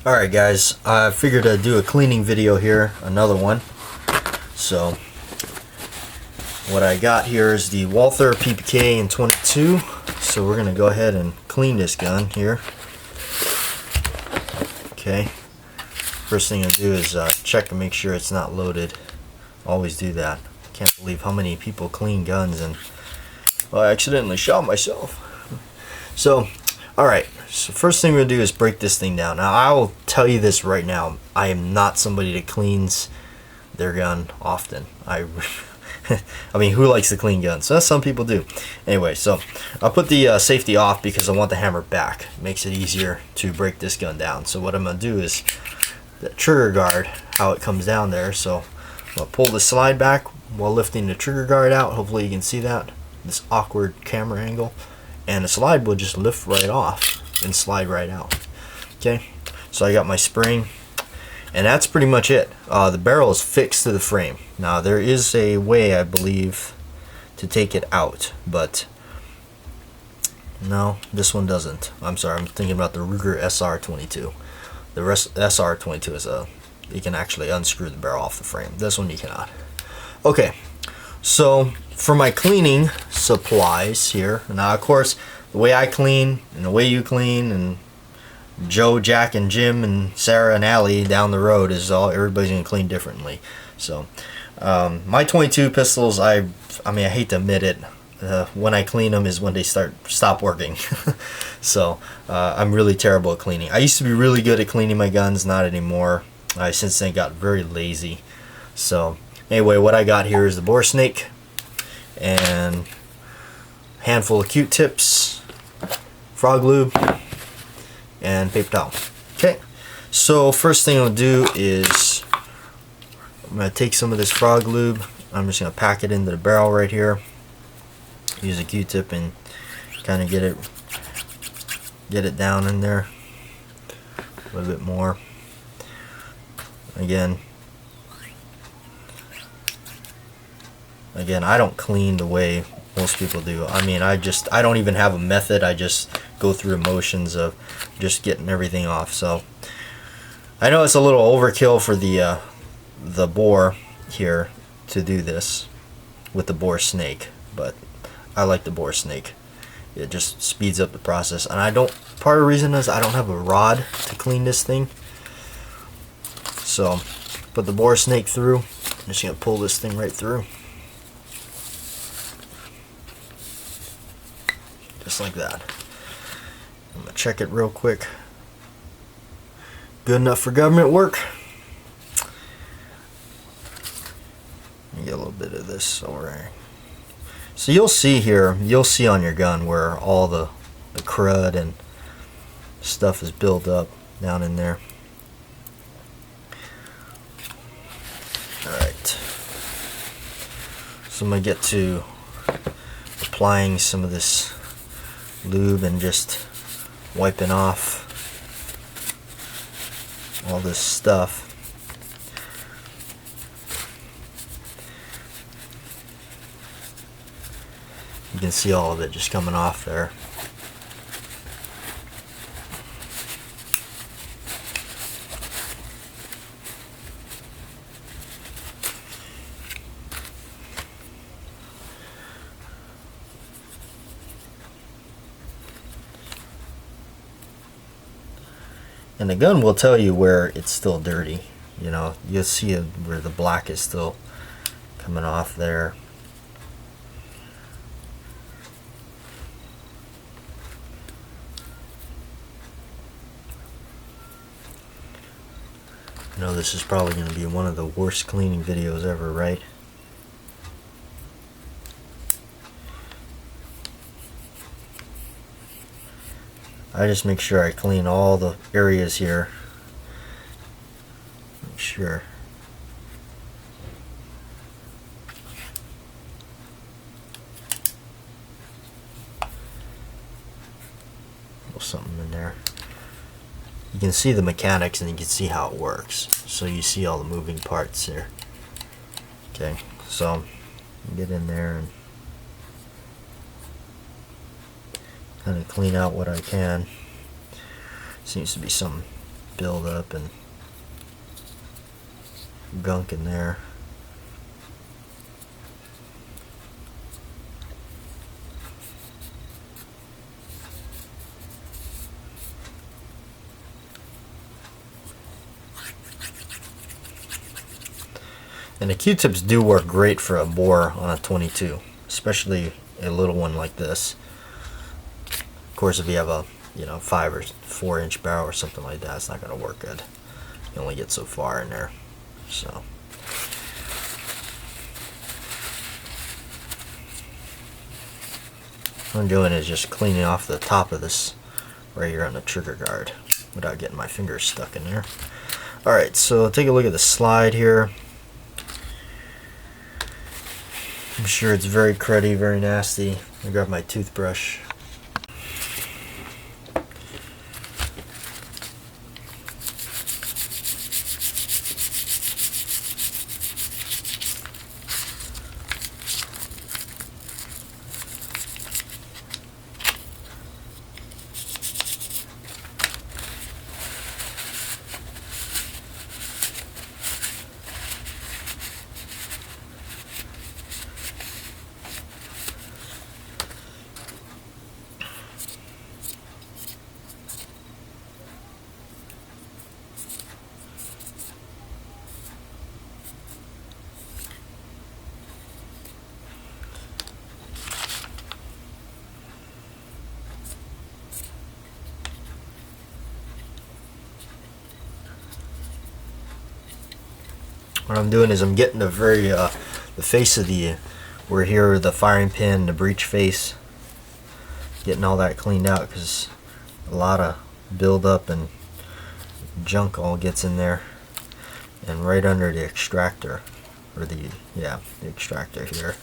Alright guys, I figured I'd do a cleaning video here, another one. So what I got here is the Walther PPK in 22. So we're going to go ahead and clean this gun here. Okay. First thing I do is check to make sure it's not loaded. Always do that. Can't believe how many people clean guns and I accidentally shot myself. So alright, so first thing we're going to do is break this thing down. Now I will tell you this right now, I am not somebody that cleans their gun often. I mean, who likes to clean guns? So some people do. Anyway, so I'll put the safety off because I want the hammer back. It makes it easier to break this gun down. So what I'm going to do is the trigger guard, how it comes down there. So I'm going to pull the slide back while lifting the trigger guard out. Hopefully you can see that, this awkward camera angle. And the slide will just lift right off and slide right out. Okay, so I got my spring, and that's pretty much it. The barrel is fixed to the frame. Now there is a way, I believe, to take it out, but no, this one doesn't. I'm sorry, I'm thinking about the Ruger SR22. The SR22 is you can actually unscrew the barrel off the frame. This one you cannot. Okay, so for my cleaning supplies here, now of course the way I clean and the way you clean and Joe, Jack, and Jim, and Sarah, and Allie down the road is all, everybody's gonna clean differently. So my 22 pistols, I mean, I hate to admit it, when I clean them is when they stop working. So I'm really terrible at cleaning. I used to be really good at cleaning my guns, not anymore. I since then got very lazy. So anyway, what I got here is the bore snake and a handful of Q-tips, frog lube, and paper towel. Okay, so first thing I'll do is I'm going to take some of this frog lube. I'm just going to pack it into the barrel right here. Use a Q-tip and kind of get it down in there a little bit more. Again, I don't clean the way most people do. I mean, I don't even have a method. I just go through the motions of just getting everything off. So I know it's a little overkill for the bore here to do this with the bore snake, but I like the bore snake. It just speeds up the process. And part of the reason is I don't have a rod to clean this thing. So put the bore snake through. I'm just gonna pull this thing right through. Just like that. I'm gonna check it real quick. Good enough for government work. Let me get a little bit of this over here. So you'll see here, you'll see on your gun where all the crud and stuff is built up down in there. Alright. So I'm going to get to applying some of this lube and just wiping off all this stuff. You can see all of it just coming off there. And the gun will tell you where it's still dirty. You know, you'll see it where the black is still coming off there. I know this is probably going to be one of the worst cleaning videos ever, right? I just make sure I clean all the areas here. Make sure. Something in there. You can see the mechanics and you can see how it works. So you see all the moving parts here. Okay, so get in there and kind of clean out what I can. Seems to be some build up and gunk in there. And the Q-tips do work great for a bore on a 22, especially a little one like this. Of course, if you have a 5 or 4 inch barrel or something like that, it's not going to work good. You only get so far in there. So what I'm doing is just cleaning off the top of this right here on the trigger guard without getting my fingers stuck in there. Alright, so take a look at the slide here. I'm sure it's very cruddy, very nasty. I grab my toothbrush. What I'm doing is I'm getting the face of where here the firing pin, the breech face, getting all that cleaned out because a lot of buildup and junk all gets in there, and right under the extractor, or the extractor here.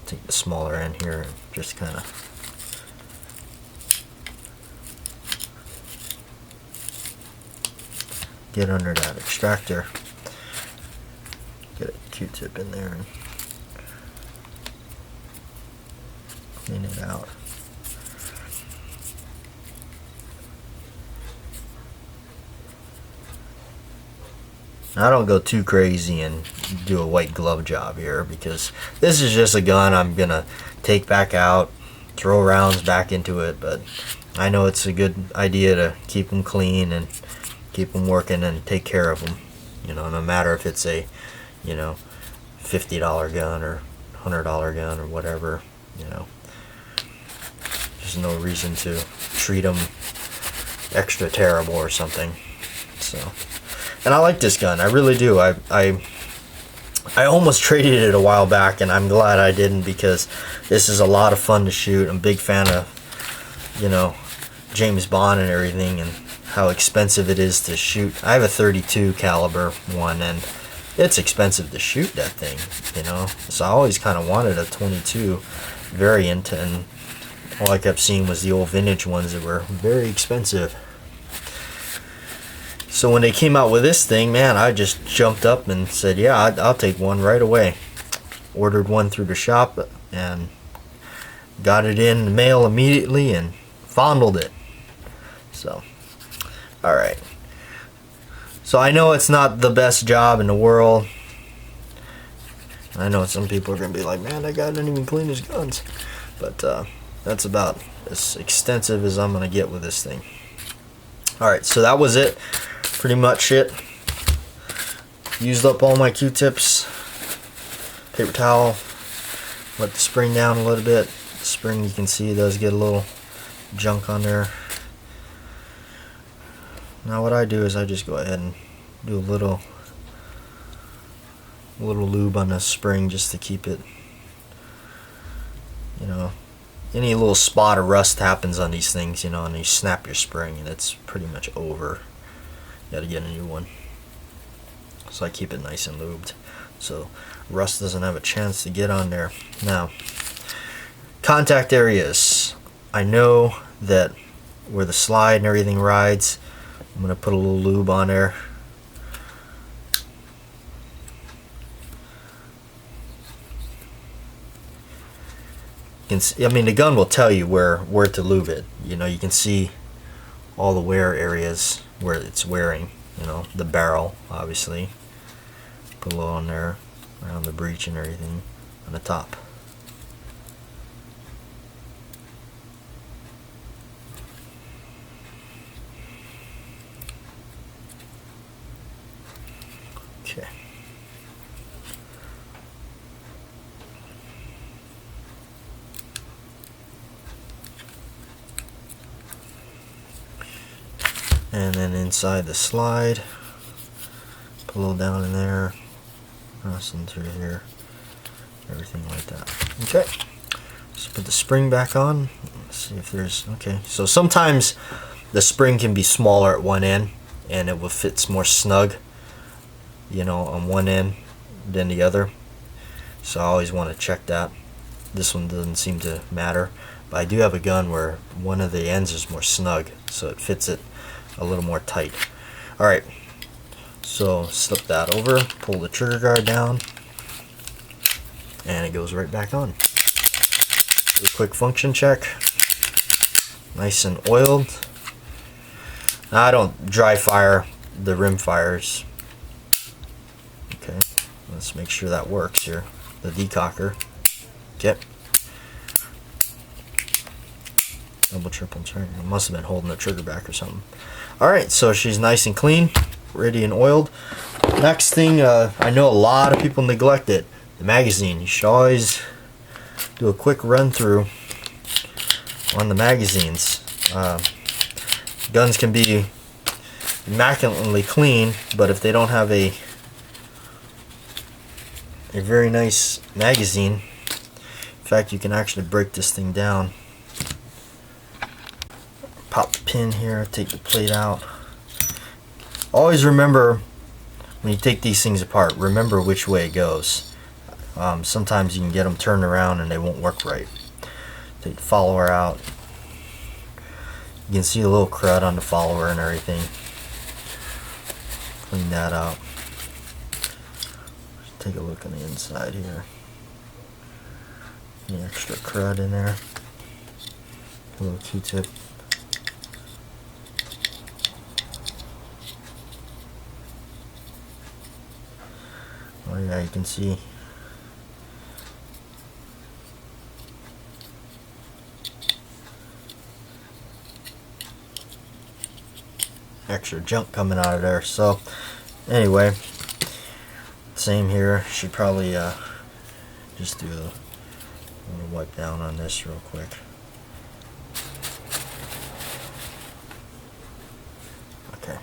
Take the smaller end here and just kind of get under that extractor, get a Q-tip in there and clean it out. Now, I don't go too crazy and do a white glove job here because this is just a gun I'm gonna take back out, throw rounds back into it, but I know it's a good idea to keep them clean and keep them working and take care of them, no matter if it's a $50 gun or $100 gun or whatever. There's no reason to treat them extra terrible or something. So, and I like this gun, I really do. I almost traded it a while back, and I'm glad I didn't because this is a lot of fun to shoot. I'm a big fan of James Bond and everything, and how expensive it is to shoot. I have a 32 caliber one, and it's expensive to shoot that thing, so I always kind of wanted a 22 variant, and all I kept seeing was the old vintage ones that were very expensive. So when they came out with this thing, man, I just jumped up and said, yeah, I'll take one right away. Ordered one through the shop and got it in the mail immediately and fondled it. So alright, so I know it's not the best job in the world. I know some people are going to be like, man, that guy didn't even clean his guns. But that's about as extensive as I'm going to get with this thing. Alright, so that was it. Pretty much it. Used up all my Q-tips. Paper towel. Let the spring down a little bit. The spring, you can see, does get a little junk on there. Now what I do is I just go ahead and do a little lube on the spring just to keep it, any little spot of rust happens on these things, and you snap your spring and it's pretty much over. You gotta get a new one. So I keep it nice and lubed so rust doesn't have a chance to get on there. Now, contact areas. I know that where the slide and everything rides, I'm going to put a little lube on there. can see, I mean, the gun will tell you where to lube it. You know, you can see all the wear areas where it's wearing. You know, the barrel, obviously. Put a little on there, around the breech and everything, on the top. Okay. And then inside the slide, put a little down in there, crossing through here, everything like that. Okay, let's put the spring back on. Let's see if there's, okay, so sometimes the spring can be smaller at one end and it will fit more snug, you know, on one end than the other. So I always want to check that. This one doesn't seem to matter, but I do have a gun where one of the ends is more snug, so it fits it a little more tight. Alright, so slip that over, pull the trigger guard down, and it goes right back on. Do a quick function check. Nice and oiled. Now I don't dry fire the rim fires. Okay, let's make sure that works here. The decocker. Okay. Double, triple turn. I must have been holding the trigger back or something. Alright, so she's nice and clean, ready and oiled. Next thing, I know a lot of people neglect it. The magazine. You should always do a quick run through on the magazines. Guns can be immaculately clean, but if they don't have a very nice magazine, in fact, you can actually break this thing down. Pop the pin here, take the plate out. Always remember, when you take these things apart, remember which way it goes. Sometimes you can get them turned around and they won't work right. Take the follower out. You can see a little crud on the follower and everything. Clean that out. Take a look on the inside here. Any extra crud in there. A little Q-tip. Oh yeah, you can see extra junk coming out of there. So anyway, same here. Should probably just do a little wipe down on this real quick. Okay.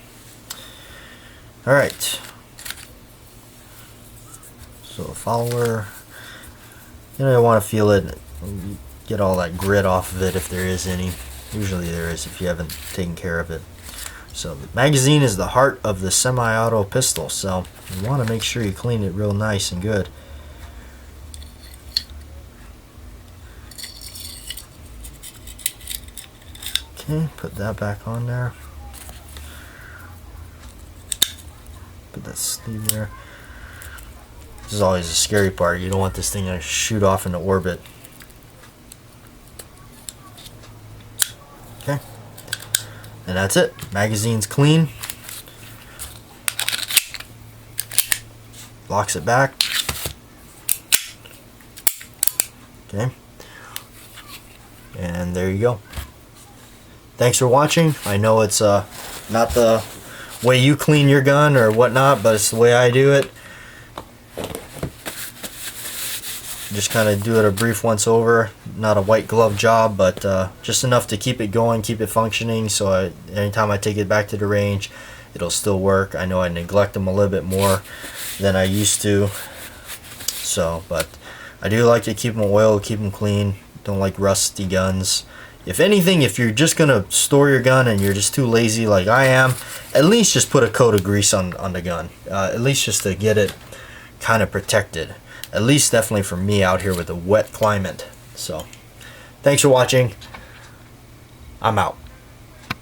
Alright. So a follower, you know, you want to feel it, get all that grit off of it if there is any. Usually there is if you haven't taken care of it. So the magazine is the heart of the semi-auto pistol, so you want to make sure you clean it real nice and good. Okay, put that back on there. Put that sleeve there. This is always a scary part. You don't want this thing to shoot off into orbit. Okay. And that's it. Magazine's clean. Locks it back. Okay. And there you go. Thanks for watching. I know it's not the way you clean your gun or whatnot, but it's the way I do it. Just kind of do it a brief once over, not a white glove job, but just enough to keep it going, keep it functioning, so anytime I take it back to the range, it'll still work. I know I neglect them a little bit more than I used to, so, but I do like to keep them oiled, keep them clean. Don't like rusty guns. If anything, if you're just going to store your gun and you're just too lazy like I am, at least just put a coat of grease on the gun, at least just to get it kind of protected. At least definitely for me out here with a wet climate. So, thanks for watching. I'm out.